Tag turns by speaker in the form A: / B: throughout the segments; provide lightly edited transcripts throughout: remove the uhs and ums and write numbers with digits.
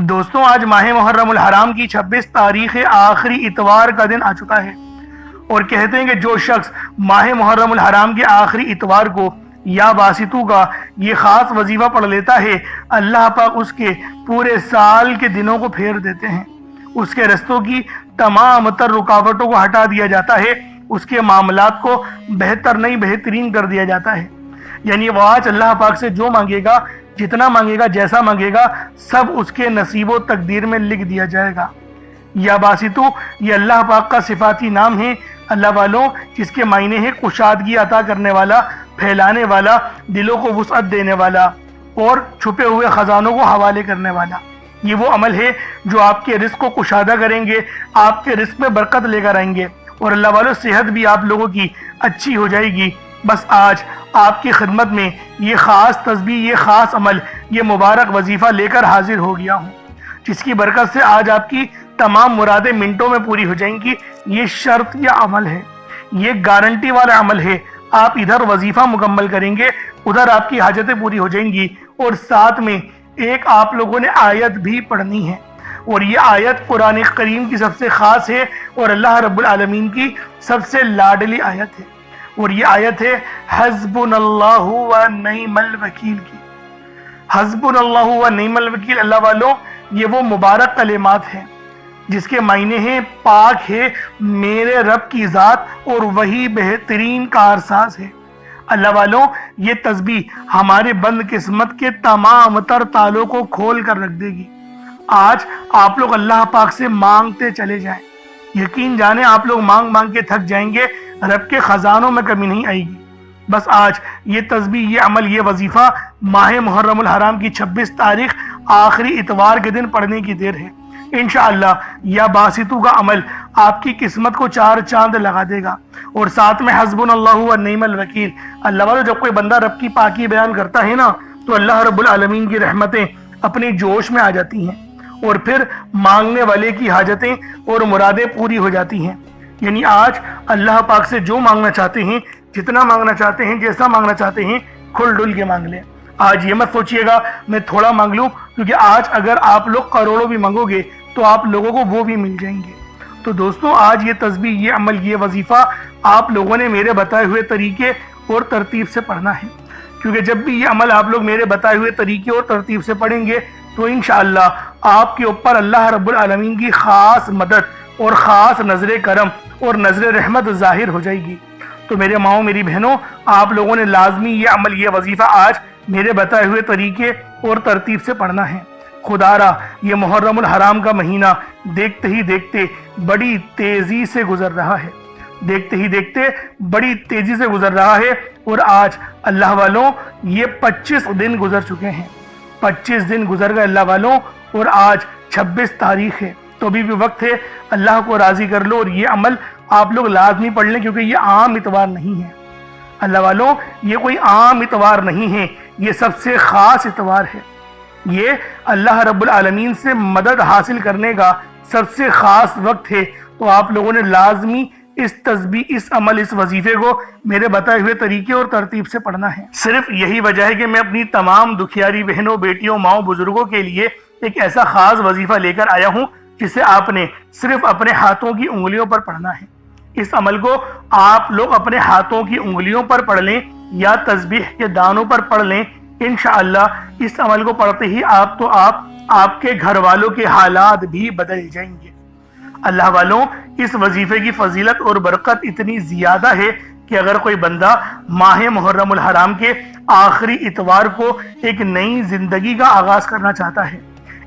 A: دوستوں آج ماہ محرم الحرام کی 26 تاریخ آخری اتوار کا دن آ چکا ہے اور کہتے ہیں کہ جو شخص ماہ محرم الحرام کے آخری اتوار کو یا باسطو کا یہ خاص وظیفہ پڑھ لیتا ہے، اللہ پاک اس کے پورے سال کے دنوں کو پھیر دیتے ہیں، اس کے رستوں کی تمام تر رکاوٹوں کو ہٹا دیا جاتا ہے، اس کے معاملات کو بہترین کر دیا جاتا ہے۔ یعنی وہ آج اللہ پاک سے جو مانگے گا، جتنا مانگے گا، جیسا مانگے گا، سب اس کے نصیب و تقدیر میں لکھ دیا جائے گا۔ یا باسطو یہ اللہ پاک کا صفاتی نام ہے، اللہ والوں، جس کے معنی ہے کشادگی عطا کرنے والا، پھیلانے والا، دلوں کو وسعت دینے والا اور چھپے ہوئے خزانوں کو حوالے کرنے والا۔ یہ وہ عمل ہے جو آپ کے رزق کو کشادہ کریں گے، آپ کے رزق میں برکت لے کر آئیں گے اور اللہ والوں صحت بھی آپ لوگوں کی اچھی ہو جائے گی۔ بس آج آپ کی خدمت میں یہ خاص تسبیح، یہ خاص عمل، یہ مبارک وظیفہ لے کر حاضر ہو گیا ہوں، جس کی برکت سے آج آپ کی تمام مرادیں منٹوں میں پوری ہو جائیں گی۔ یہ شرط یا عمل ہے، یہ گارنٹی والا عمل ہے۔ آپ ادھر وظیفہ مکمل کریں گے، ادھر آپ کی حاجتیں پوری ہو جائیں گی اور ساتھ میں ایک آپ لوگوں نے آیت بھی پڑھنی ہے، اور یہ آیت قرآن کریم کی سب سے خاص ہے اور اللہ رب العالمین کی سب سے لاڈلی آیت ہے، اور یہ آیت ہے حسبنا اللہ و نعم الوکیل کی۔ حسبنا اللہ و نعم الوکیل، اللہ والوں، یہ وہ مبارک کلمات ہیں جس کے معنی ہیں پاک ہے میرے رب کی ذات اور وہی بہترین کارساز ہے۔ اللہ والوں، یہ تسبیح ہمارے بند قسمت کے تمام تر تالوں کو کھول کر رکھ دے گی۔ آج آپ لوگ اللہ پاک سے مانگتے چلے جائیں، یقین جانیں آپ لوگ مانگ مانگ کے تھک جائیں گے، رب کے خزانوں میں کمی نہیں آئے گی۔ بس آج یہ تسبیح، یہ عمل، یہ وظیفہ ماہ محرم الحرام کی 26 تاریخ آخری اتوار کے دن پڑھنے کی دیر ہے۔ انشاءاللہ یا باسطو کا عمل آپ کی قسمت کو 4 چاند لگا دے گا، اور ساتھ میں حسبنا اللہ و نعم الوکیل۔ اللہ والو، جب کوئی بندہ رب کی پاکی بیان کرتا ہے نا، تو اللہ رب العالمین کی رحمتیں اپنی جوش میں آ جاتی ہیں اور پھر مانگنے والے کی حاجتیں اور مرادیں پوری ہو جاتی ہیں۔ یعنی آج اللہ پاک سے جو مانگنا چاہتے ہیں، جتنا مانگنا چاہتے ہیں، جیسا مانگنا چاہتے ہیں، کھل ڈل کے مانگ لیں۔ آج یہ مت سوچئے گا میں تھوڑا مانگ لوں، کیونکہ آج اگر آپ لوگ کروڑوں بھی مانگو گے تو آپ لوگوں کو وہ بھی مل جائیں گے۔ تو دوستوں آج یہ تسبیح، یہ عمل، یہ وظیفہ آپ لوگوں نے میرے بتائے ہوئے طریقے اور ترتیب سے پڑھنا ہے، کیونکہ جب بھی یہ عمل آپ لوگ میرے بتائے ہوئے طریقے اور ترتیب سے پڑھیں گے تو انشاءاللہ آپ کے اوپر اللہ رب العالمین کی خاص مدد اور خاص نظر کرم اور نظر رحمت ظاہر ہو جائے گی۔ تو میرے ماؤں، میری بہنوں، آپ لوگوں نے لازمی یہ عمل، یہ وظیفہ آج میرے بتائے ہوئے طریقے اور ترتیب سے پڑھنا ہے۔ خدا را یہ محرم الحرام کا مہینہ دیکھتے ہی دیکھتے بڑی تیزی سے گزر رہا ہے، دیکھتے ہی دیکھتے بڑی تیزی سے گزر رہا ہے، اور آج اللہ والوں یہ 25 دن گزر چکے ہیں، 25 دن گزر گئے اللہ والوں، اور آج 26 تاریخ ہے۔ تو ابھی بھی وقت ہے، اللہ کو راضی کر لو اور یہ عمل آپ لوگ لازمی پڑھ لیں، کیونکہ یہ عام اتوار نہیں ہے اللہ والوں، یہ کوئی عام اتوار نہیں ہے، یہ سب سے خاص اتوار ہے۔ یہ اللہ رب العالمین سے مدد حاصل کرنے کا سب سے خاص وقت ہے۔ تو آپ لوگوں نے لازمی اس تسبیح، اس عمل، اس وظیفے کو میرے بتائے ہوئے طریقے اور ترتیب سے پڑھنا ہے۔ صرف یہی وجہ ہے کہ میں اپنی تمام دکھیاری بہنوں، بیٹیوں، ماؤں، بزرگوں کے لیے ایک ایسا خاص وظیفہ لے کر آیا ہوں جسے آپ نے صرف اپنے ہاتھوں کی انگلیوں پر پڑھنا ہے۔ اس عمل کو آپ لوگ اپنے ہاتھوں کی انگلیوں پر پڑھ لیں یا تسبیح کے دانوں پر پڑھ لیں، انشاءاللہ اس عمل کو پڑھتے ہی آپ کے گھر والوں کے حالات بھی بدل جائیں گے۔ اللہ والوں، اس وظیفے کی فضیلت اور برکت اتنی زیادہ ہے کہ اگر کوئی بندہ ماہ محرم الحرام کے آخری اتوار کو ایک نئی زندگی کا آغاز کرنا چاہتا ہے،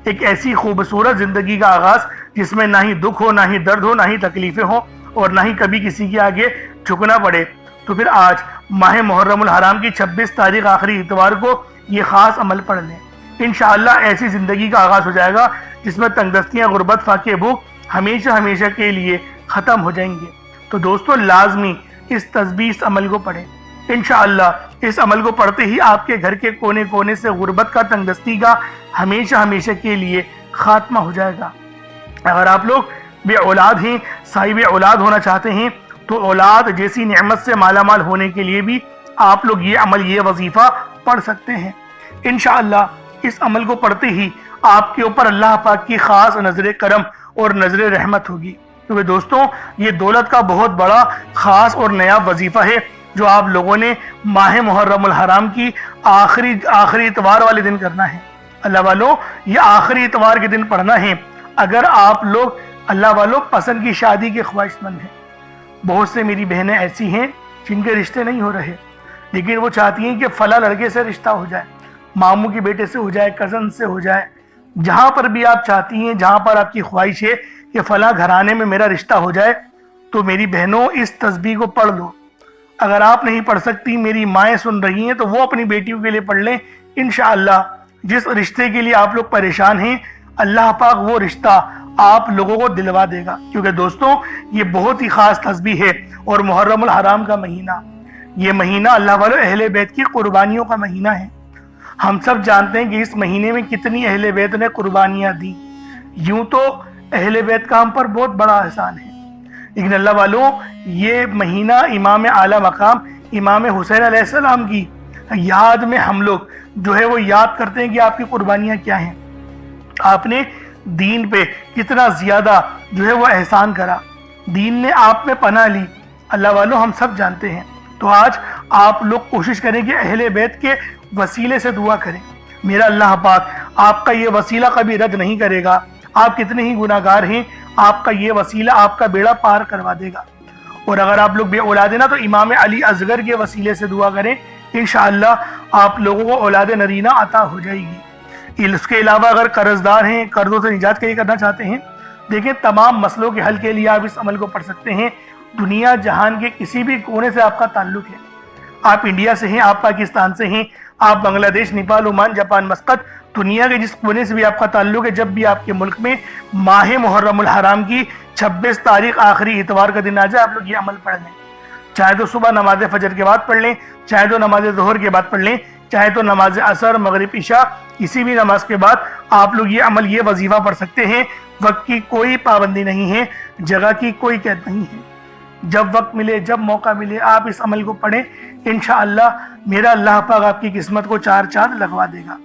A: ایک ایسی خوبصورت زندگی کا آغاز جس میں نہ ہی دکھ ہو، نہ ہی درد ہو، نہ ہی تکلیفیں ہوں اور نہ ہی کبھی کسی کے آگے جھکنا پڑے، تو پھر آج ماہ محرم الحرام کی 26 تاریخ آخری اتوار کو یہ خاص عمل پڑھ لیں۔ انشاءاللہ ایسی زندگی کا آغاز ہو جائے گا جس میں تنگ دستیاں، غربت، فاقے، بھوک ہمیشہ ہمیشہ کے لیے ختم ہو جائیں گے۔ تو دوستو لازمی اس تسبیح، اس عمل کو پڑھیں۔ انشاءاللہ اس عمل کو پڑھتے ہی آپ کے گھر کے کونے کونے سے غربت کا، تنگ دستی کا ہمیشہ ہمیشہ کے لیے خاتمہ ہو جائے گا۔ اگر آپ لوگ بے اولاد ہیں، صاحب اولاد ہونا چاہتے ہیں، تو اولاد جیسی نعمت سے مالا مال ہونے کے لیے بھی آپ لوگ یہ عمل، یہ وظیفہ پڑھ سکتے ہیں۔ انشاءاللہ اس عمل کو پڑھتے ہی آپ کے اوپر اللہ پاک کی خاص نظر کرم اور نظر رحمت ہوگی۔ کیونکہ دوستوں یہ دولت کا بہت بڑا خاص اور نیا وظیفہ ہے جو آپ لوگوں نے ماہ محرم الحرام کی آخری اتوار والے دن کرنا ہے۔ اللہ والوں یہ آخری اتوار کے دن پڑھنا ہے۔ اگر آپ لوگ اللہ والوں پسند کی شادی کے خواہش مند ہیں، بہت سے میری بہنیں ایسی ہیں جن کے رشتے نہیں ہو رہے، لیکن وہ چاہتی ہیں کہ فلاں لڑکے سے رشتہ ہو جائے، ماموں کے بیٹے سے ہو جائے، کزن سے ہو جائے، جہاں پر بھی آپ چاہتی ہیں، جہاں پر آپ کی خواہش ہے کہ فلاں گھرانے میں میرا رشتہ ہو جائے، تو میری بہنوں اس تسبیح کو پڑھ لو۔ اگر آپ نہیں پڑھ سکتی، میری مائیں سن رہی ہیں، تو وہ اپنی بیٹیوں کے لیے پڑھ لیں۔ انشاءاللہ جس رشتے کے لیے آپ لوگ پریشان ہیں، اللہ پاک وہ رشتہ آپ لوگوں کو دلوا دے گا۔ کیونکہ دوستوں یہ بہت ہی خاص تسبیح ہے، اور محرم الحرام کا مہینہ، یہ مہینہ اللہ والوں اہل بیت کی قربانیوں کا مہینہ ہے۔ ہم سب جانتے ہیں کہ اس مہینے میں کتنی اہل بیت نے قربانیاں دی۔ یوں تو اہل بیت کا ہم پر بہت بڑا احسان ہے، لیکن اللہ والوں یہ مہینہ امام اعلیٰ مقام امام حسین علیہ السلام کی یاد میں ہم لوگ جو ہے وہ یاد کرتے ہیں کہ آپ کی قربانیاں کیا ہیں، آپ نے دین پہ کتنا زیادہ جو ہے وہ احسان کرا، دین نے آپ میں پناہ لی۔ اللہ والوں ہم سب جانتے ہیں، تو آج آپ لوگ کوشش کریں کہ اہل بیت کے وسیلے سے دعا کریں۔ میرا اللہ پاک آپ کا یہ وسیلہ کبھی رد نہیں کرے گا۔ آپ کتنے ہی گناہ گار ہیں، آپ کا یہ وسیلہ آپ کا بیڑا پار کروا دے گا۔ اور اگر آپ لوگ بے اولاد ہیں نا، تو امام علی اصغر کے وسیلے سے دعا کریں، انشاءاللہ آپ لوگوں کو اولاد نرینہ عطا ہو جائے گی۔ اس کے علاوہ اگر قرض دار ہیں، قرضوں سے نجات کے لیے کرنا چاہتے ہیں، دیکھیں تمام مسئلوں کے حل کے لیے آپ اس عمل کو پڑھ سکتے ہیں۔ دنیا جہان کے کسی بھی کونے سے آپ کا تعلق ہے، آپ انڈیا سے ہیں، آپ پاکستان سے ہیں، آپ بنگلہ دیش، نیپال، عمان، جاپان، مسقط، دنیا کے جس کونے سے بھی آپ کا تعلق ہے، جب بھی آپ کے ملک میں ماہ محرم الحرام کی 26 تاریخ آخری اتوار کا دن آ جائے، آپ لوگ یہ عمل پڑھ لیں۔ چاہے تو صبح نماز فجر کے بعد پڑھ لیں، چاہے تو نماز ظہر کے بعد پڑھ لیں، چاہے تو نماز عصر، مغرب، عشاء، کسی بھی نماز کے بعد آپ لوگ یہ عمل، یہ وظیفہ پڑھ سکتے ہیں۔ وقت کی کوئی پابندی نہیں ہے، جگہ کی کوئی قید نہیں ہے، جب وقت ملے، جب موقع ملے، آپ اس عمل کو پڑھیں۔ انشاءاللہ میرا اللہ پاک آپ کی قسمت کو 4 چاند لگوا دے گا۔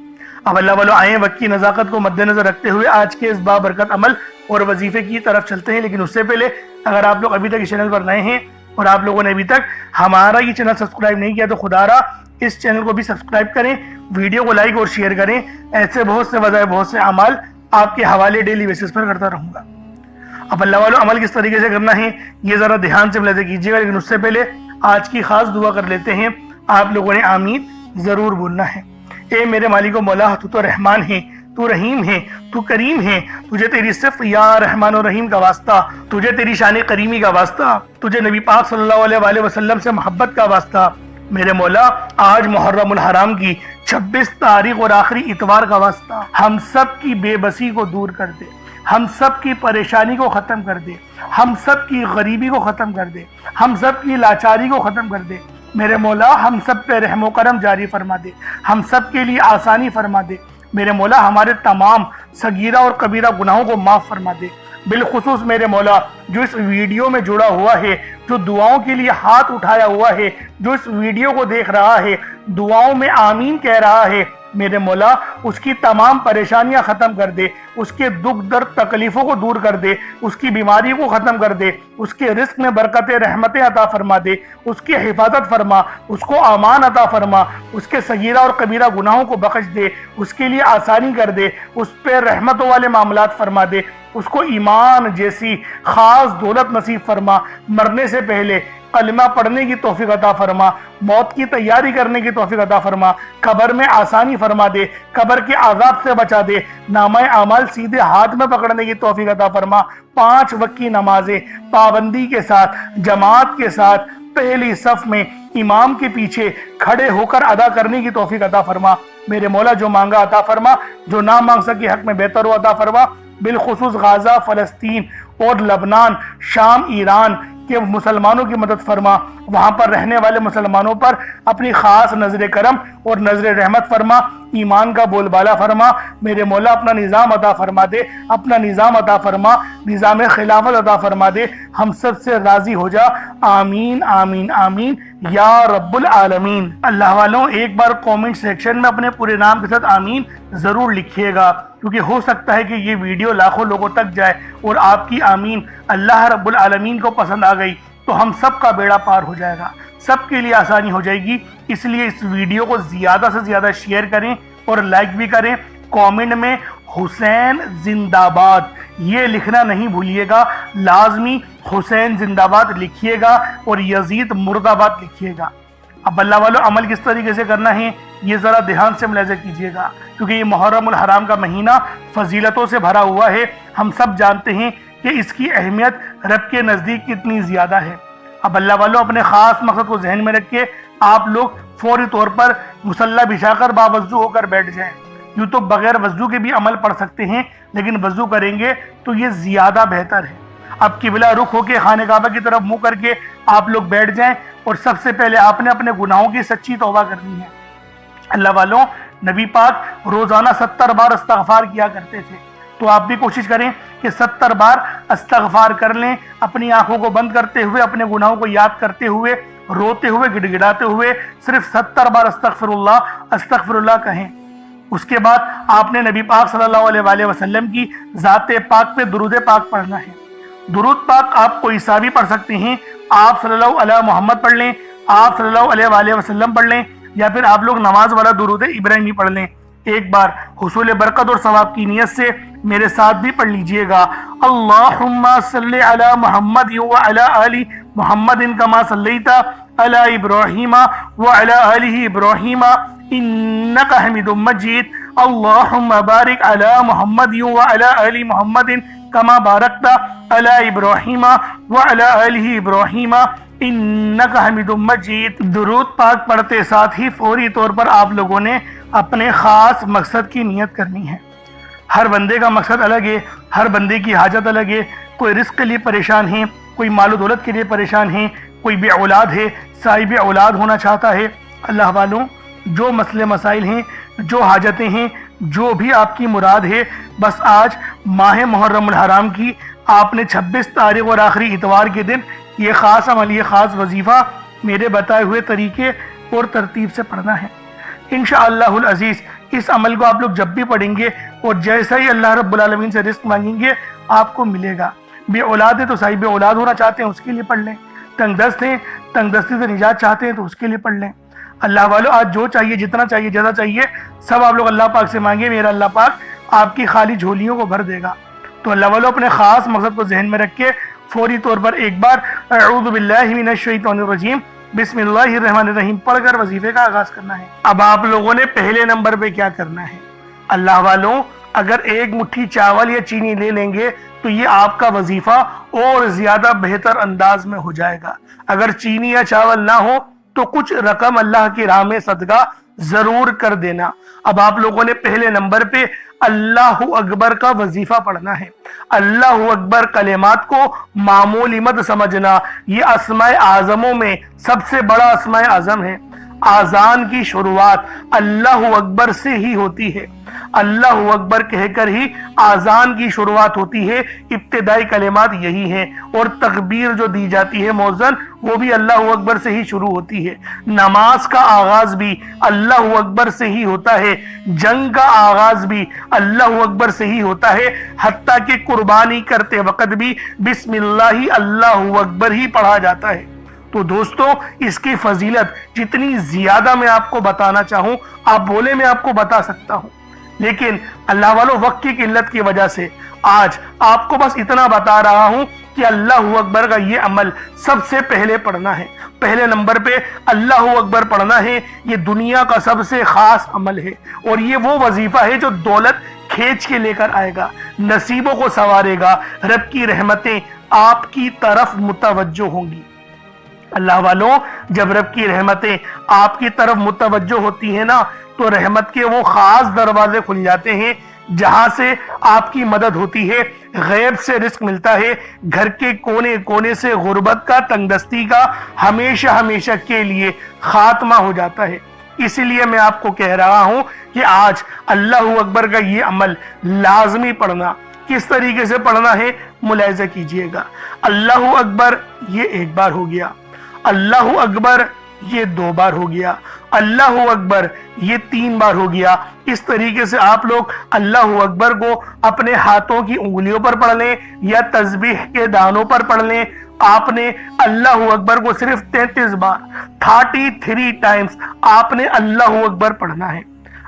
A: اب اللہ والوں آئیں وقت کی نزاکت کو مد نظر رکھتے ہوئے آج کے اس بابرکت عمل اور وظیفے کی طرف چلتے ہیں۔ لیکن اس سے پہلے اگر آپ لوگ ابھی تک اس چینل پر نئے ہیں اور آپ لوگوں نے ابھی تک ہمارا یہ چینل سبسکرائب نہیں کیا، تو خدا را اس چینل کو بھی سبسکرائب کریں، ویڈیو کو لائک اور شیئر کریں۔ ایسے بہت سے وظائف، بہت سے اعمال آپ کے حوالے ڈیلی بیسس پر کرتا رہوں گا۔ اب اللہ والوں عمل کس طریقے سے کرنا ہے یہ ذرا دھیان سے ملاحظہ کیجیے گا، لیکن اس سے پہلے آج کی خاص دعا کر لیتے ہیں۔ آپ لوگوں نے آمین ضرور بولنا ہے۔ اے میرے مالک و مولا، تو رحمان ہے، تو رحیم ہے، تو کریم ہے، تجھے تیری صفت یا رحمان و رحیم کا واسطہ، تجھے تیری شان کریمی کا واسطہ، تجھے نبی پاک صلی اللہ علیہ وآلہ وسلم سے محبت کا واسطہ۔ میرے مولا آج محرم الحرام کی 26 تاریخ اور آخری اتوار کا واسطہ، ہم سب کی بے بسی کو دور کر دے، ہم سب کی پریشانی کو ختم کر دے، ہم سب کی غریبی کو ختم کر دے، ہم سب کی لاچاری کو ختم کر دے۔ میرے مولا ہم سب پہ رحم و کرم جاری فرما دے، ہم سب کے لیے آسانی فرما دے۔ میرے مولا ہمارے تمام صغیرہ اور کبیرہ گناہوں کو معاف فرما دے۔ بالخصوص میرے مولا جو اس ویڈیو میں جڑا ہوا ہے، جو دعاؤں کے لیے ہاتھ اٹھایا ہوا ہے، جو اس ویڈیو کو دیکھ رہا ہے، دعاؤں میں آمین کہہ رہا ہے، میرے مولا اس کی تمام پریشانیاں ختم کر دے، اس کے دکھ درد تکلیفوں کو دور کر دے، اس کی بیماری کو ختم کر دے، اس کے رزق میں برکتیں رحمتیں عطا فرما دے، اس کی حفاظت فرما، اس کو امان عطا فرما، اس کے صغیرہ اور کبیرہ گناہوں کو بخش دے، اس کے لیے آسانی کر دے، اس پہ رحمتوں والے معاملات فرما دے، اس کو ایمان جیسی خاص دولت نصیب فرما، مرنے سے پہلے کلمہ پڑھنے کی توفیق عطا فرما، موت کی تیاری کرنے کی توفیق عطا فرما، قبر میں آسانی فرما دے، قبر کے عذاب سے بچا دے، نامہ اعمال سیدھے ہاتھ میں پکڑنے کی توفیق عطا فرما، 5 وقت کی نمازیں پابندی کے ساتھ، جماعت کے ساتھ، پہلی صف میں امام کے پیچھے کھڑے ہو کر ادا کرنے کی توفیق عطا فرما۔ میرے مولا جو مانگا عطا فرما، جو نہ مانگ سکے حق میں بہتر ہو عطا فرما۔ بالخصوص غزہ، فلسطین اور لبنان، شام، ایران کہ مسلمانوں کی مدد فرما، وہاں پر رہنے والے مسلمانوں پر اپنی خاص نظر کرم اور نظر رحمت فرما، ایمان کا بول بالا فرما۔ میرے مولا اپنا نظام عطا فرما دے، اپنا نظام عطا فرما، نظام خلافت عطا فرما دے، ہم سب سے راضی ہو جا۔ آمین آمین آمین یا رب العالمین۔ اللہ والوں ایک بار کومنٹ سیکشن میں اپنے پورے نام کے ساتھ آمین ضرور لکھیے گا۔ کیونکہ ہو سکتا ہے کہ یہ ویڈیو لاکھوں لوگوں تک جائے اور آپ کی آمین اللہ رب العالمین کو پسند آ گئی تو ہم سب کا بیڑا پار ہو جائے گا، سب کے لیے آسانی ہو جائے گی۔ اس لیے اس ویڈیو کو زیادہ سے زیادہ شیئر کریں اور لائک بھی کریں۔ کامنٹ میں حسین زندہ باد یہ لکھنا نہیں بھولیے گا، لازمی حسین زندہ باد لکھیے گا اور یزید مرد آباد لکھیے گا۔ اب اللہ والو عمل کس طریقے سے کرنا ہے یہ ذرا دھیان سے ملاحظہ کیجیے گا، کیونکہ یہ محرم الحرام کا مہینہ فضیلتوں سے بھرا ہوا ہے۔ ہم سب جانتے ہیں کہ اس کی اہمیت رب کے نزدیک کتنی زیادہ ہے۔ اب اللہ والو اپنے خاص مقصد کو ذہن میں رکھ کے آپ لوگ فوری طور پر مصلی بچھا کر باوضو ہو کر بیٹھ جائیں۔ یوں تو بغیر وضو کے بھی عمل پڑھ سکتے ہیں، لیکن وضو کریں گے تو یہ زیادہ بہتر ہے۔ اب قبلہ رخ ہو کے خانہ کعبہ کی طرف منہ کر کے آپ لوگ بیٹھ جائیں، اور سب سے پہلے آپ نے اپنے گناہوں کی سچی توبہ کرنی ہے۔ اللہ والوں، نبی پاک روزانہ 70 بار استغفار کیا کرتے تھے، تو آپ بھی کوشش کریں کہ 70 بار استغفار کر لیں، اپنی آنکھوں کو بند کرتے ہوئے، اپنے گناہوں کو یاد کرتے ہوئے، روتے ہوئے، گڑ گڑاتے ہوئے صرف 70 بار استغفر اللہ کہیں۔ اس کے بعد آپ نے نبی پاک صلی اللہ علیہ وآلہ وسلم کی ذات پاک پہ درود پاک پڑھنا ہے۔ درود پاک آپ کوئی سا بھی پڑھ سکتے ہیں، آپ صلی اللہ علیہ محمد پڑھ لیں، آپ صلی اللہ علیہ وآلہ وسلم پڑھ لیں، یا پھر آپ لوگ نماز والا درود ابراہیمی پڑھ لیں۔ ایک بار حصول برکت اور ثواب کی نیت سے میرے ساتھ بھی پڑھ لیجئے گا۔ اللہم صلی علی محمد وعلی آل محمد کما صلیت علی ابراہیم وعلی آل ابراہیم انک حمید مجید۔ اللہم بارک علی محمد وعلی آل محمد کما بارکت علی ابراہیم وعلی آل ابراہیم انک حمید مجید۔ درود پاک پڑھتے ساتھ ہی فوری طور پر آپ لوگوں نے اپنے خاص مقصد کی نیت کرنی ہے۔ ہر بندے کا مقصد الگ ہے، ہر بندے کی حاجت الگ ہے۔ کوئی رزق کے لیے پریشان ہے، کوئی مال و دولت کے لیے پریشان ہے، کوئی بے اولاد ہے، صاحب اولاد ہونا چاہتا ہے۔ اللہ والوں، جو مسئلے مسائل ہیں، جو حاجتیں ہیں، جو بھی آپ کی مراد ہے، بس آج ماہ محرم الحرام کی آپ نے 26 تاریخ اور آخری اتوار کے دن یہ خاص عمل، یہ خاص وظیفہ میرے بتائے ہوئے طریقے اور ترتیب سے پڑھنا ہے۔ انشاءاللہ العزیز اس عمل کو آپ لوگ جب بھی پڑھیں گے اور جیسا ہی اللہ رب العالمین سے رزق مانگیں گے آپ کو ملے گا۔ بے اولاد ہے تو صاحب اولاد ہونا چاہتے ہیں اس کے لیے پڑھ لیں، تنگ دست ہیں، تنگ دستی سے نجات چاہتے ہیں تو اس کے لیے پڑھ لیں۔ اللہ والو، آج جو چاہیے، جتنا چاہیے، جیسا چاہیے، سب آپ لوگ اللہ پاک سے مانگے، میرا اللہ پاک آپ کی خالی جھولیوں کو بھر دے گا۔ تو اللہ والو اپنے خاص مقصد کو ذہن میں رکھ کے فوری طور پر ایک بار اعوذ باللہ من الشیطان الرجیم بسم اللہ الرحمن الرحیم پڑھ کر وظیفے کا آغاز کرنا ہے۔ اب آپ لوگوں نے پہلے نمبر پہ کیا کرنا ہے؟ اللہ والوں، اگر ایک مٹھی چاول یا چینی لے لیں گے تو یہ آپ کا وظیفہ اور زیادہ بہتر انداز میں ہو جائے گا۔ اگر چینی یا چاول نہ ہو تو کچھ رقم اللہ کی راہ میں صدقہ ضرور کر دینا۔ اب آپ لوگوں نے پہلے نمبر پہ اللہ اکبر کا وظیفہ پڑھنا ہے۔ اللہ اکبر کلمات کو معمولی مت سمجھنا، یہ اسماء اعظموں میں سب سے بڑا اسماء اعظم ہے۔ آذان کی شروعات اللہ اکبر سے ہی ہوتی ہے، اللہ اکبر کہہ کر ہی آذان کی شروعات ہوتی ہے۔ ابتدائی کلمات یہی ہیں، اور تکبیر جو دی جاتی ہے مؤذن، وہ بھی اللہ اکبر سے ہی شروع ہوتی ہے۔ نماز کا آغاز بھی اللہ اکبر سے ہی ہوتا ہے، جنگ کا آغاز بھی اللہ اکبر سے ہی ہوتا ہے، حتیٰ کہ قربانی کرتے وقت بھی بسم اللہ اللہ اکبر ہی پڑھا جاتا ہے۔ تو دوستو، اس کی فضیلت جتنی زیادہ میں آپ کو بتانا چاہوں، آپ بولے میں آپ کو بتا سکتا ہوں، لیکن اللہ والوں وقت کی قلت کی وجہ سے آج آپ کو بس اتنا بتا رہا ہوں کہ اللہ اکبر کا یہ عمل سب سے پہلے پڑھنا ہے۔ پہلے نمبر پہ اللہ اکبر پڑھنا ہے۔ یہ دنیا کا سب سے خاص عمل ہے، اور یہ وہ وظیفہ ہے جو دولت کھینچ کے لے کر آئے گا، نصیبوں کو سنوارے گا، رب کی رحمتیں آپ کی طرف متوجہ ہوں گی۔ اللہ والوں، جب رب کی رحمتیں آپ کی طرف متوجہ ہوتی ہیں نا، تو رحمت کے وہ خاص دروازے کھل جاتے ہیں جہاں سے آپ کی مدد ہوتی ہے، غیب سے رزق ملتا ہے، گھر کے کونے کونے سے غربت کا، تنگ دستی کا ہمیشہ ہمیشہ کے لیے خاتمہ ہو جاتا ہے۔ اسی لیے میں آپ کو کہہ رہا ہوں کہ آج اللہ اکبر کا یہ عمل لازمی پڑھنا۔ کس طریقے سے پڑھنا ہے ملاحظہ کیجئے گا۔ اللہ اکبر یہ ایک بار ہو گیا، اللہ اکبر یہ 2 بار ہو گیا، اللہ اکبر یہ 3 بار ہو گیا۔ اس طریقے سے آپ لوگ اللہ اکبر کو اپنے ہاتھوں کی انگلیوں پر پڑھ لیں یا تسبیح کے دانوں پر پڑھ لیں۔ آپ نے اللہ اکبر کو صرف 33 بار 33 ٹائمز آپ نے اللہ اکبر پڑھنا ہے۔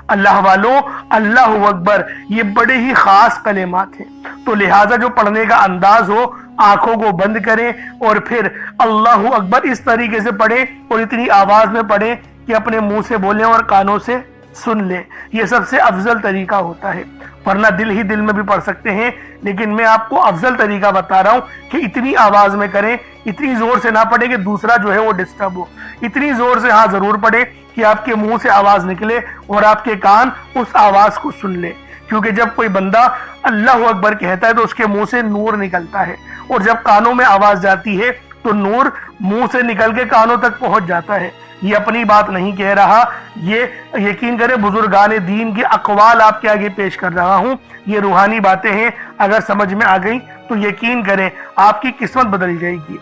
A: اللہ والوں، اللہ اکبر یہ بڑے ہی خاص کلمات ہیں، تو لہٰذا جو پڑھنے کا انداز ہو آنکھوں کو بند کریں اور پھر اللہ اکبر اس طریقے سے پڑھیں اور اتنی آواز میں پڑھیں کہ اپنے منہ سے بولیں اور کانوں سے سن لیں۔ یہ سب سے افضل طریقہ ہوتا ہے، ورنہ دل ہی دل میں بھی پڑھ سکتے ہیں، لیکن میں آپ کو افضل طریقہ بتا رہا ہوں کہ اتنی آواز میں کریں، اتنی زور سے نہ پڑھیں کہ دوسرا جو ہے وہ ڈسٹرب ہو، اتنی زور سے ہاں ضرور پڑھیں کہ آپ کے منہ سے آواز نکلے اور آپ کے کان اس آواز کو سن لے، کیونکہ جب کوئی بندہ اللہ اکبر کہتا ہے تو اس کے منہ سے نور نکلتا ہے، اور جب کانوں میں آواز جاتی ہے تو نور منہ سے نکل کے کانوں تک پہنچ جاتا ہے۔ یہ اپنی بات نہیں کہہ رہا، یہ یقین کریں بزرگان دین کے اقوال آپ کے آگے پیش کر رہا ہوں، یہ روحانی باتیں ہیں، اگر سمجھ میں آ گئی تو یقین کریں آپ کی قسمت بدل جائے گی۔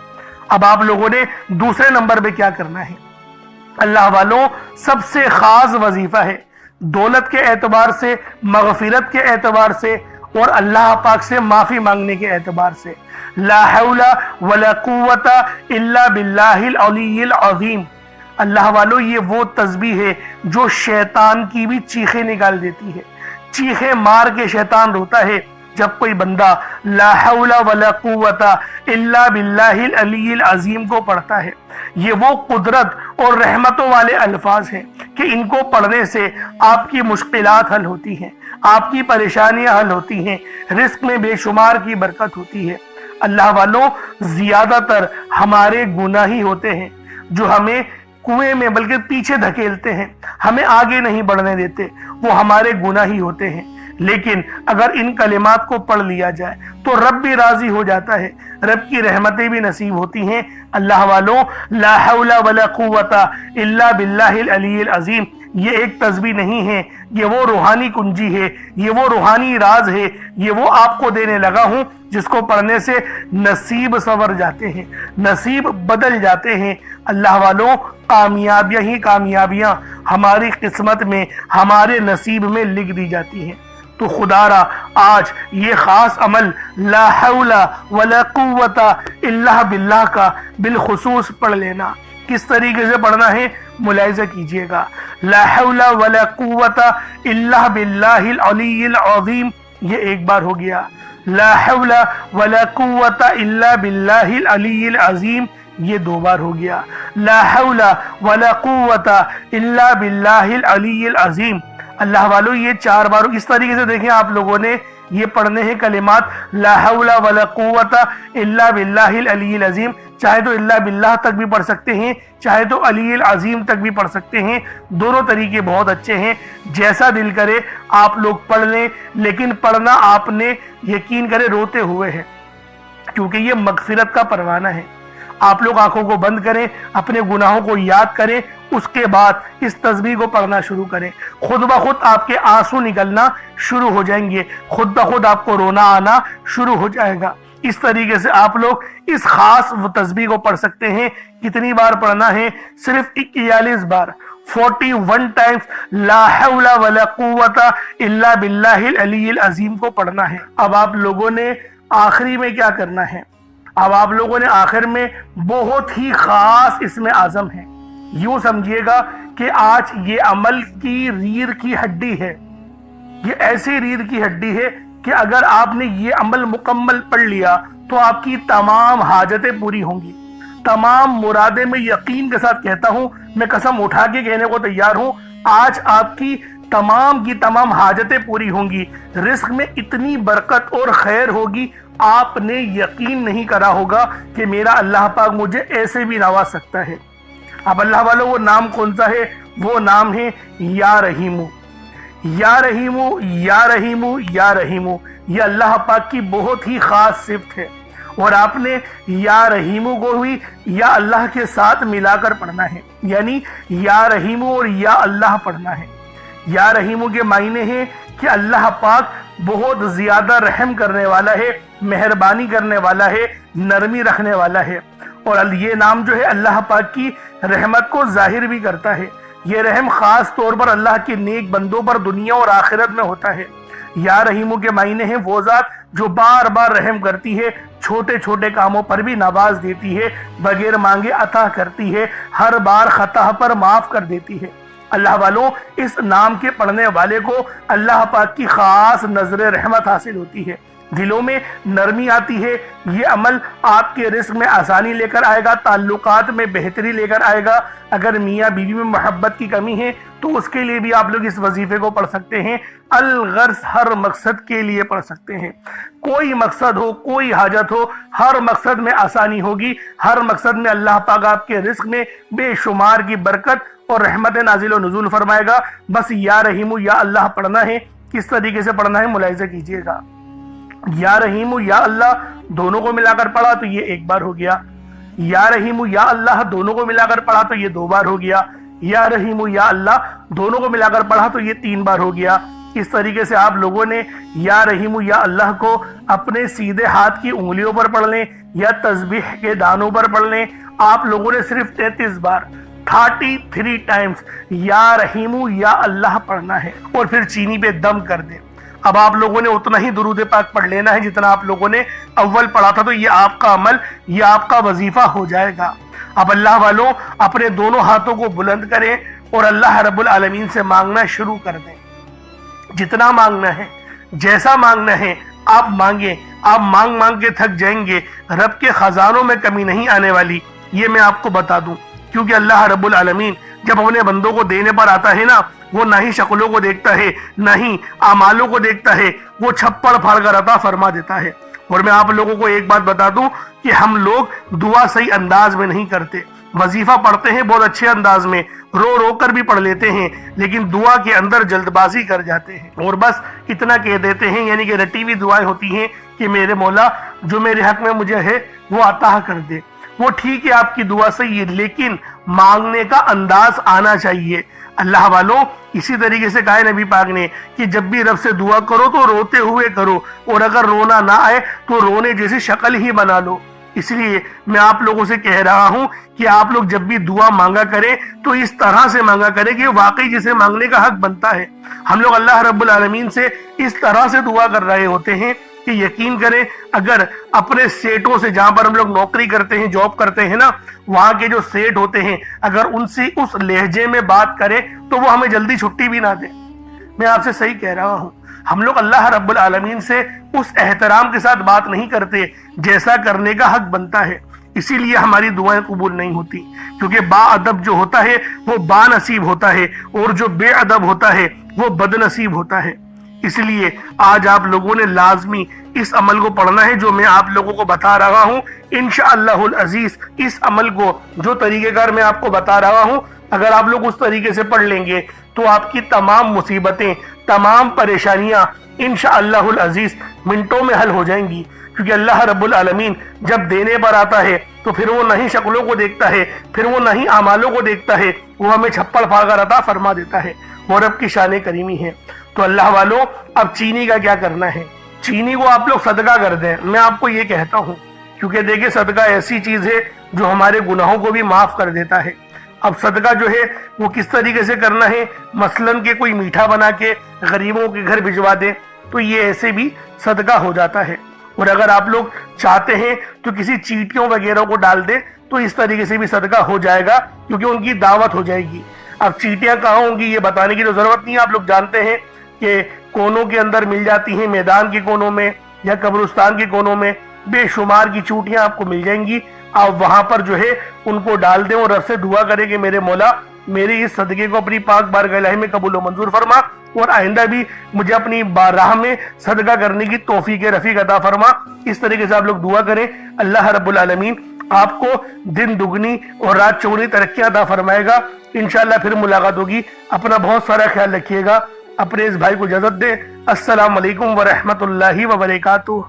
A: اب آپ لوگوں نے دوسرے نمبر پہ کیا کرنا ہے؟ اللہ والوں سب سے خاص وظیفہ ہے، دولت کے اعتبار سے، مغفرت کے اعتبار سے اور اللہ پاک سے معافی مانگنے کے اعتبار سے، لا حول ولا قوت الا باللہ العلی العظیم۔ اللہ والوں یہ وہ تسبیح ہے جو شیطان کی بھی چیخیں نکال دیتی ہے، چیخیں مار کے شیطان روتا ہے جب کوئی بندہ لا حول ولا قوت الا باللہ العلی العظیم کو پڑھتا ہے۔ یہ وہ قدرت اور رحمتوں والے الفاظ ہیں کہ ان کو پڑھنے سے آپ کی مشکلات حل ہوتی ہیں، آپ کی پریشانیاں حل ہوتی ہیں، رزق میں بے شمار کی برکت ہوتی ہے۔ اللہ والوں زیادہ تر ہمارے گناہ ہی ہوتے ہیں جو ہمیں کنویں میں بلکہ پیچھے دھکیلتے ہیں، ہمیں آگے نہیں بڑھنے دیتے، وہ ہمارے گناہ ہی ہوتے ہیں۔ لیکن اگر ان کلمات کو پڑھ لیا جائے تو رب بھی راضی ہو جاتا ہے، رب کی رحمتیں بھی نصیب ہوتی ہیں۔ اللہ والوں لا حول ولا قوت الا باللہ العلی العظیم یہ ایک تسبیح نہیں ہے، یہ وہ روحانی کنجی ہے، یہ وہ روحانی راز ہے، یہ وہ آپ کو دینے لگا ہوں جس کو پڑھنے سے نصیب سنور جاتے ہیں، نصیب بدل جاتے ہیں۔ اللہ والوں کامیابیاں ہی کامیابیاں ہماری قسمت میں، ہمارے نصیب میں لکھ دی جاتی ہیں۔ تو خدا را آج یہ خاص عمل لا حول ولا قوت الا باللہ کا بالخصوص پڑھ لینا۔ کس طریقے سے پڑھنا ہے ملاحظہ کیجئے گا۔ لا حول ولا قوت الا باللہ العلی العظیم یہ 1 بار ہو گیا، لا حول ولا قوت الا باللہ العلی العظیم یہ 2 بار ہو گیا، لا حول ولا قوت الا باللہ العلی العظیم۔ اللہ والوں یہ 4 بار اس طریقے سے دیکھیں آپ لوگوں نے یہ پڑھنے ہیں کلمات لا حول ولا قوت الا باللہ العلی العظیم، چاہے تو الا باللہ تک بھی پڑھ سکتے ہیں، چاہے تو علی العظیم تک بھی پڑھ سکتے ہیں، دونوں طریقے بہت اچھے ہیں، جیسا دل کرے آپ لوگ پڑھ لیں، لیکن پڑھنا آپ نے یقین کرے روتے ہوئے ہے، کیونکہ یہ مغفرت کا پروانہ ہے۔ آپ لوگ آنکھوں کو بند کریں، اپنے گناہوں کو یاد کریں، اس کے بعد اس تسبیح کو پڑھنا شروع کریں، خود بخود آپ کے آنسو نکلنا شروع ہو جائیں گے، خود بخود آپ کو رونا آنا شروع ہو جائے گا۔ اس طریقے سے آپ لوگ اس خاص تسبیح کو پڑھ سکتے ہیں۔ کتنی بار پڑھنا ہے؟ صرف 41 بار، 41 ٹائمز لا حول ولا قوت الا باللہ العلی العظیم کو پڑھنا ہے۔ اب آپ لوگوں نے آخری میں کیا کرنا ہے؟ اب آپ لوگوں نے آخر میں بہت ہی خاص اسم اعظم ہے، یوں سمجھیے گا کہ آج یہ عمل کی ریڑھ کی ہڈی ہے، یہ ایسی ریڑھ کی ہڈی ہے کہ اگر آپ نے یہ عمل مکمل پڑھ لیا تو آپ کی تمام حاجتیں پوری ہوں گی، تمام مرادیں میں یقین کے ساتھ کہتا ہوں، میں قسم اٹھا کے کہنے کو تیار ہوں، آج آپ کی تمام حاجتیں پوری ہوں گی، رزق میں اتنی برکت اور خیر ہوگی آپ نے یقین نہیں کرا ہوگا کہ میرا اللہ پاک مجھے ایسے بھی نواز سکتا ہے۔ اب اللہ والوں وہ نام کون سا ہے؟ وہ نام ہے یا رحیمو، یا رحیمو، یا رحیمو، یا رحیمو۔ یہ اللہ پاک کی بہت ہی خاص صفت ہے، اور آپ نے یا رحیمو کو بھی یا اللہ کے ساتھ ملا کر پڑھنا ہے، یعنی یا رحیمو اور یا اللہ پڑھنا ہے۔ یا رحیمو کے معنی ہیں کہ اللہ پاک بہت زیادہ رحم کرنے والا ہے، مہربانی کرنے والا ہے، نرمی رکھنے والا ہے، اور یہ نام جو ہے اللہ پاک کی رحمت کو ظاہر بھی کرتا ہے۔ یہ رحم خاص طور پر اللہ کے نیک بندوں پر دنیا اور آخرت میں ہوتا ہے۔ یا رحیموں کے معنی ہیں وہ ذات جو بار بار رحم کرتی ہے، چھوٹے چھوٹے کاموں پر بھی نواز دیتی ہے، بغیر مانگے عطا کرتی ہے، ہر بار خطا پر معاف کر دیتی ہے۔ اللہ والوں، اس نام کے پڑھنے والے کو اللہ پاک کی خاص نظر رحمت حاصل ہوتی ہے، دلوں میں نرمی آتی ہے۔ یہ عمل آپ کے رزق میں آسانی لے کر آئے گا، تعلقات میں بہتری لے کر آئے گا۔ اگر میاں بیوی میں محبت کی کمی ہے تو اس کے لیے بھی آپ لوگ اس وظیفے کو پڑھ سکتے ہیں۔ الغرض ہر مقصد کے لیے پڑھ سکتے ہیں، کوئی مقصد ہو، کوئی حاجت ہو، ہر مقصد میں آسانی ہوگی، ہر مقصد میں اللہ پاک آپ کے رزق میں بے شمار کی برکت اور رحمت نازل و نزول فرمائے گا۔ بس یا رحیم یا اللہ پڑھنا ہے۔ کس طریقے سے پڑھنا ہے ملاحظہ کیجئے گا۔ یا رحیم یا اللہ دونوں کو ملا کر پڑھا تو یہ ایک بار ہو گیا، یا رحیم یا اللہ دونوں کو ملا کر پڑھا تو یہ دو بار ہو گیا، یا رحیم یا اللہ دونوں کو ملا کر پڑھا تو یہ تین بار ہو گیا۔ اس طریقے سے آپ لوگوں نے یا رحیم یا اللہ کو اپنے سیدھے ہاتھ کی انگلیوں پر پڑھ لیں یا تسبیح کے دانوں پر پڑھ لیں۔ آپ لوگوں نے صرف 33 بار 33 ٹائمز یا رحیم یا اللہ پڑھنا ہے، اور پھر چینی پہ دم کر دیں۔ اب آپ لوگوں نے اتنا ہی درود پاک پڑھ لینا ہے جتنا آپ لوگوں نے اول پڑھا تھا، تو یہ آپ کا عمل، یہ آپ کا وظیفہ ہو جائے گا۔ اب اللہ والوں اپنے دونوں ہاتھوں کو بلند کریں اور اللہ رب العالمین سے مانگنا شروع کر دیں۔ جتنا مانگنا ہے، جیسا مانگنا ہے آپ مانگیں۔ آپ مانگ مانگ کے تھک جائیں گے، رب کے خزانوں میں کمی نہیں آنے والی، یہ میں آپ کو بتا دوں۔ کیونکہ اللہ رب العالمین جب اپنے بندوں کو دینے پر آتا ہے نا، وہ نہ ہی شکلوں کو دیکھتا ہے نہ ہی اعمالوں کو دیکھتا ہے، وہ چھپڑ پھاڑ کر عطا فرما دیتا ہے۔ اور میں آپ لوگوں کو ایک بات بتا دوں کہ ہم لوگ دعا صحیح انداز میں نہیں کرتے۔ وظیفہ پڑھتے ہیں بہت اچھے انداز میں، رو رو کر بھی پڑھ لیتے ہیں، لیکن دعا کے اندر جلد بازی کر جاتے ہیں اور بس اتنا کہہ دیتے ہیں، یعنی کہ رٹی ہوئی دعائیں ہوتی ہیں کہ میرے مولا جو میرے حق میں مجھے ہے وہ عطا کر دے۔ وہ ٹھیک ہے، آپ کی دعا صحیح ہے، لیکن مانگنے کا انداز آنا چاہیے۔ اللہ والوں اسی طریقے سے کہا نبی پاک نے کہ جب بھی رب سے دعا کرو تو روتے ہوئے کرو، اور اگر رونا نہ آئے تو رونے جیسی شکل ہی بنا لو۔ اس لیے میں آپ لوگوں سے کہہ رہا ہوں کہ آپ لوگ جب بھی دعا مانگا کریں تو اس طرح سے مانگا کریں کہ واقعی جسے مانگنے کا حق بنتا ہے۔ ہم لوگ اللہ رب العالمین سے اس طرح سے دعا کر رہے ہوتے ہیں کہ یقین کریں اگر اپنے سیٹوں سے، جہاں پر ہم لوگ نوکری کرتے ہیں، جاب کرتے ہیں نا، وہاں کے جو سیٹ ہوتے ہیں اگر ان سے اس لہجے میں بات کریں تو وہ ہمیں جلدی چھٹی بھی نہ دیں۔ میں آپ سے صحیح کہہ رہا ہوں، ہم لوگ اللہ رب العالمین سے اس احترام کے ساتھ بات نہیں کرتے جیسا کرنے کا حق بنتا ہے، اسی لیے ہماری دعائیں قبول نہیں ہوتی۔ کیونکہ با ادب جو ہوتا ہے وہ با نصیب ہوتا ہے، اور جو بے ادب ہوتا ہے وہ بد نصیب ہوتا ہے۔ اس لیے آج آپ لوگوں نے لازمی اس عمل کو پڑھنا ہے جو میں آپ لوگوں کو بتا رہا ہوں۔ انشاءاللہ العزیز اس عمل کو، جو طریقہ کار میں آپ کو بتا رہا ہوں، اگر آپ لوگ اس طریقے سے پڑھ لیں گے تو آپ کی تمام مصیبتیں، تمام پریشانیاں انشاءاللہ العزیز منٹوں میں حل ہو جائیں گی۔ کیونکہ اللہ رب العالمین جب دینے پر آتا ہے تو پھر وہ نہ ہی شکلوں کو دیکھتا ہے، پھر وہ نہ ہی اعمالوں کو دیکھتا ہے، وہ ہمیں چھپڑ پھاڑ کر عطا فرما دیتا ہے۔ وہ رب کی شان کریمی ہے۔ تو اللہ والوں اب چینی کا کیا کرنا ہے؟ چینی کو آپ لوگ صدقہ کر دیں، میں آپ کو یہ کہتا ہوں، کیونکہ دیکھیں صدقہ ایسی چیز ہے جو ہمارے گناہوں کو بھی معاف کر دیتا ہے۔ اب صدقہ جو ہے وہ کس طریقے سے کرنا ہے؟ مثلاً کہ کوئی میٹھا بنا کے غریبوں کے گھر بھجوا دے تو یہ ایسے بھی صدقہ ہو جاتا ہے، اور اگر آپ لوگ چاہتے ہیں تو کسی چیٹیوں وغیرہ کو ڈال دیں تو اس طریقے سے بھی صدقہ ہو جائے گا، کیونکہ ان کی دعوت ہو جائے گی۔ اب چیٹیاں کہاں ہوں گی یہ بتانے کی تو ضرورت نہیں ہے، آپ لوگ جانتے ہیں کہ کونوں کے اندر مل جاتی ہیں، میدان کے کونوں میں یا قبرستان کے کونوں میں بے شمار کی چوٹیاں آپ کو مل جائیں گی۔ آپ وہاں پر جو ہے ان کو ڈال دیں اور رب سے دعا کریں کہ میرے مولا میری اس صدقے کو اپنی پاک بارگاہ الہی میں قبول و منظور فرما، اور آئندہ بھی مجھے اپنی راہ میں صدقہ کرنے کی توفیق رفیق عطا فرما۔ اس طریقے سے آپ لوگ دعا کریں، اللہ رب العالمین آپ کو دن دگنی اور رات چوگنی ترقیاں عطا فرمائے گا۔ انشاءاللہ پھر ملاقات ہوگی۔ اپنا بہت سارا خیال رکھیے گا، اپنے اس بھائی کو اجازت دیں۔ السلام علیکم ورحمۃ اللہ وبرکاتہ۔